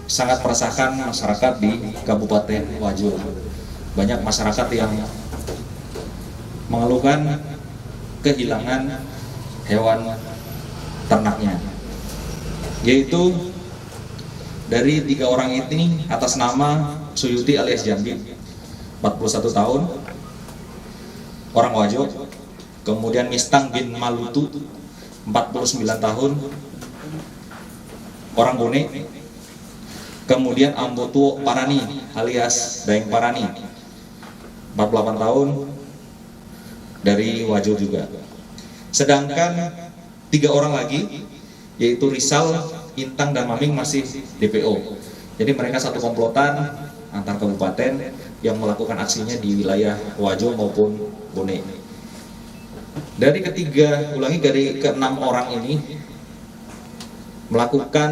sangat meresahkan masyarakat di Kabupaten Wajo. Banyak masyarakat yang mengeluhkan kehilangan hewan ternaknya, yaitu dari 3 orang ini atas nama Suyuti alias Jambi, 41 tahun, orang Wajo. Kemudian Mistang bin Malutu, 49 tahun, orang Bone. Kemudian Ambotuo Parani alias Daeng Parani, 48 tahun, dari Wajo juga. Sedangkan 3 orang lagi, yaitu Rizal, Intang, dan Maming masih DPO. Jadi mereka satu komplotan antar kabupaten yang melakukan aksinya di wilayah Wajo maupun Bone. Dari ke-6 orang ini melakukan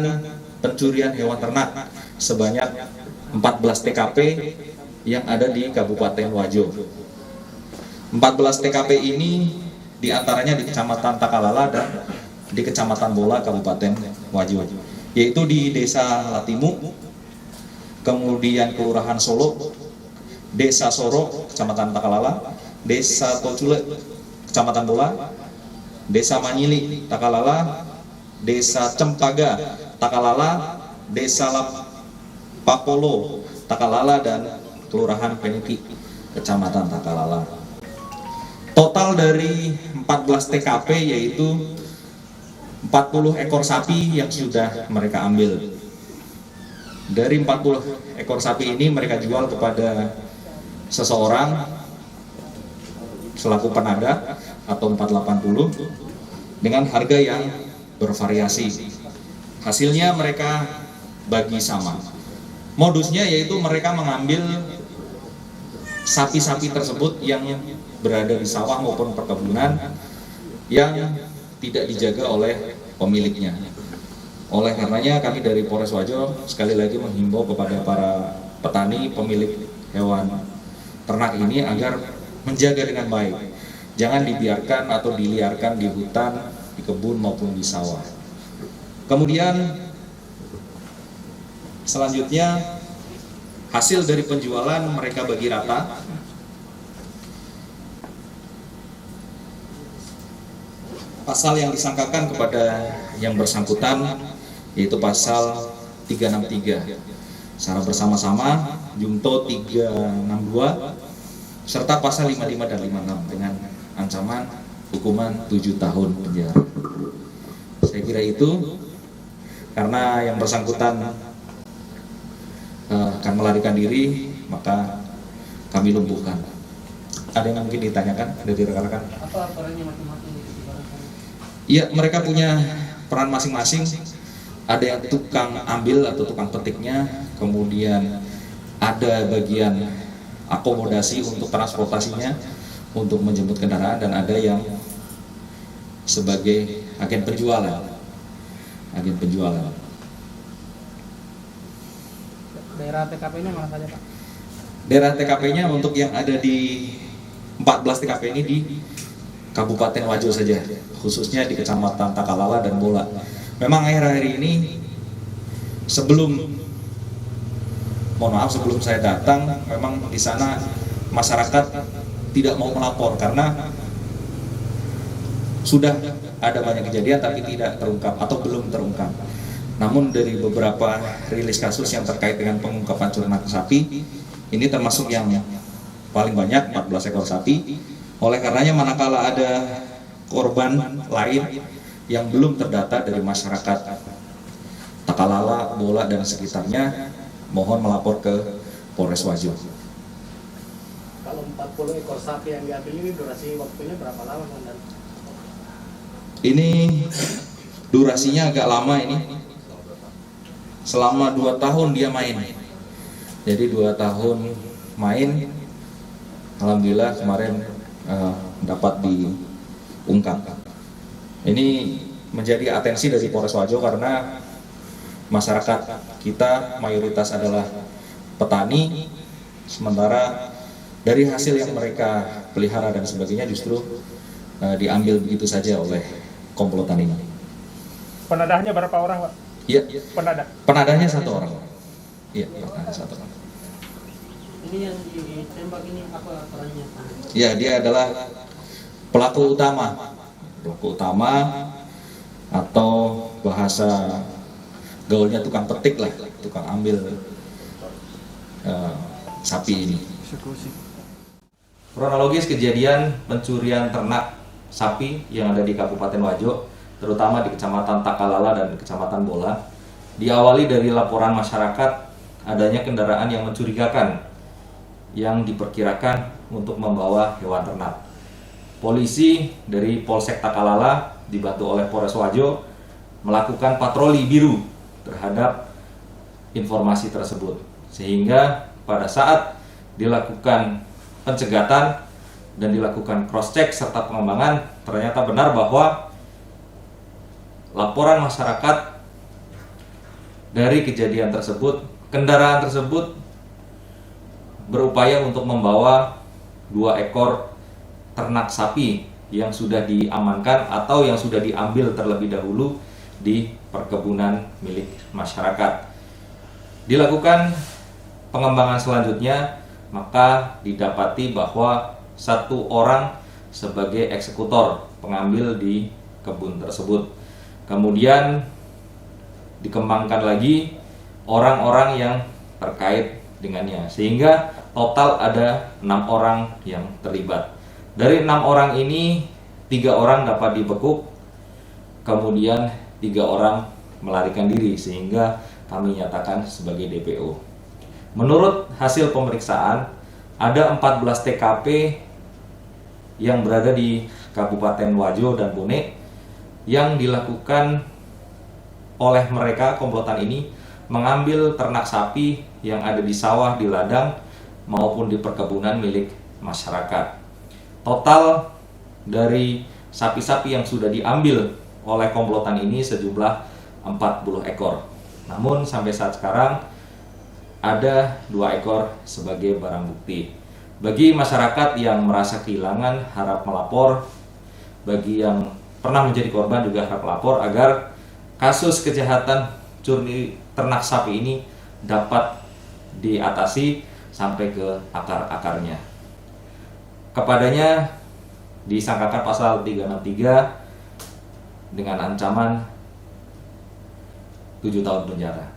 pencurian hewan ternak sebanyak 14 TKP yang ada di Kabupaten Wajo. 14 TKP ini diantaranya di Kecamatan Takalala dan di Kecamatan Bola, Kabupaten Wajo, yaitu di Desa Latimu, kemudian Kelurahan Solo, Desa Soro, Kecamatan Takalala, Desa Tocule, Kecamatan Bola, Desa Manyili, Takalala, Desa Cempaga, Takalala, Desa Lapakolo, Takalala, dan Kelurahan Peniti, Kecamatan Takalala. Total dari 14 TKP yaitu 40 ekor sapi yang sudah mereka ambil. Dari 40 ekor sapi ini mereka jual kepada seseorang selaku penada atau 480 dengan harga yang bervariasi. Hasilnya mereka bagi sama. Modusnya yaitu mereka mengambil sapi-sapi tersebut yang berada di sawah maupun perkebunan yang tidak dijaga oleh pemiliknya. Oleh karenanya kami dari Polres Wajo sekali lagi menghimbau kepada para petani pemilik hewan ternak ini agar menjaga dengan baik. Jangan dibiarkan atau diliarkan di hutan, di kebun maupun di sawah. Kemudian selanjutnya hasil dari penjualan mereka bagi rata. Pasal yang disangkakan kepada yang bersangkutan yaitu pasal 363 secara bersama-sama, Jungto 362 serta pasal 55 dan 56 dengan ancaman hukuman 7 tahun penjara. Saya kira itu, karena yang bersangkutan akan melarikan diri, maka kami lumpuhkan. Ada yang mungkin ditanyakan dari rekan-rekan? Apa perannya masing-masing? Ya, mereka punya peran masing-masing. Ada yang tukang ambil atau tukang petiknya, kemudian ada bagian akomodasi untuk transportasinya, untuk menjemput kendaraan, dan ada yang sebagai agen penjualan. Daerah TKP-nya mana saja, Pak? Daerah TKP-nya untuk yang ada di 14 TKP ini di Kabupaten Wajo saja, khususnya di Kecamatan Takalala dan Bola. Memang akhir-akhir ini sebelum saya datang, memang di sana masyarakat tidak mau melapor karena sudah ada banyak kejadian tapi tidak terungkap atau belum terungkap. Namun dari beberapa rilis kasus yang terkait dengan pengungkapan ternak sapi, ini termasuk yang paling banyak, 14 ekor sapi. Oleh karenanya manakala ada korban lain yang belum terdata dari masyarakat Takalala, Bola, dan sekitarnya, mohon melapor ke Polres Wajo. Kalau 40 ekor sapi yang diambil ini durasi waktunya berapa lama, Komandan? Ini durasinya agak lama ini. Selama 2 tahun dia main. Jadi 2 tahun main, alhamdulillah kemarin dapat diungkap. Ini menjadi atensi dari Polres Wajo karena masyarakat kita mayoritas adalah petani, sementara dari hasil yang mereka pelihara dan sebagainya justru diambil begitu saja oleh komplotan ini. Penadahnya berapa orang, Pak? Iya. Penadah. Penadahnya 1 orang. Iya, ada satu. Ini yang ditembak ini apa perannya? Ya, dia adalah pelaku utama. Pelaku utama atau bahasa gaulnya tukang petik lah, tukang ambil sapi ini. Kronologis kejadian pencurian ternak sapi yang ada di Kabupaten Wajo, terutama di Kecamatan Takalala dan Kecamatan Bola, diawali dari laporan masyarakat adanya kendaraan yang mencurigakan yang diperkirakan untuk membawa hewan ternak. Polisi dari Polsek Takalala dibantu oleh Polres Wajo melakukan patroli biru terhadap informasi tersebut, sehingga pada saat dilakukan pencegatan dan dilakukan cross check serta pengembangan, ternyata benar bahwa laporan masyarakat dari kejadian tersebut, kendaraan tersebut berupaya untuk membawa 2 ekor ternak sapi yang sudah diamankan atau yang sudah diambil terlebih dahulu di perkebunan milik masyarakat. Dilakukan pengembangan selanjutnya, maka didapati bahwa 1 orang sebagai eksekutor pengambil di kebun tersebut. Kemudian dikembangkan lagi orang-orang yang terkait dengannya, sehingga total ada 6 orang yang terlibat. Dari 6 orang ini 3 orang dapat dibekuk, kemudian 3 orang melarikan diri, sehingga kami nyatakan sebagai DPO. Menurut hasil pemeriksaan, ada 14 TKP yang berada di Kabupaten Wajo dan Bone yang dilakukan oleh mereka. Komplotan ini mengambil ternak sapi yang ada di sawah, di ladang, maupun di perkebunan milik masyarakat. Total dari sapi-sapi yang sudah diambil oleh komplotan ini sejumlah 40 ekor. Namun sampai saat sekarang ada 2 ekor sebagai barang bukti. Bagi masyarakat yang merasa kehilangan, harap melapor. Bagi yang pernah menjadi korban juga harap melapor agar kasus kejahatan curi ternak sapi ini dapat diatasi sampai ke akar-akarnya. Kepadanya disangkakan pasal 363 dengan ancaman 7 tahun penjara.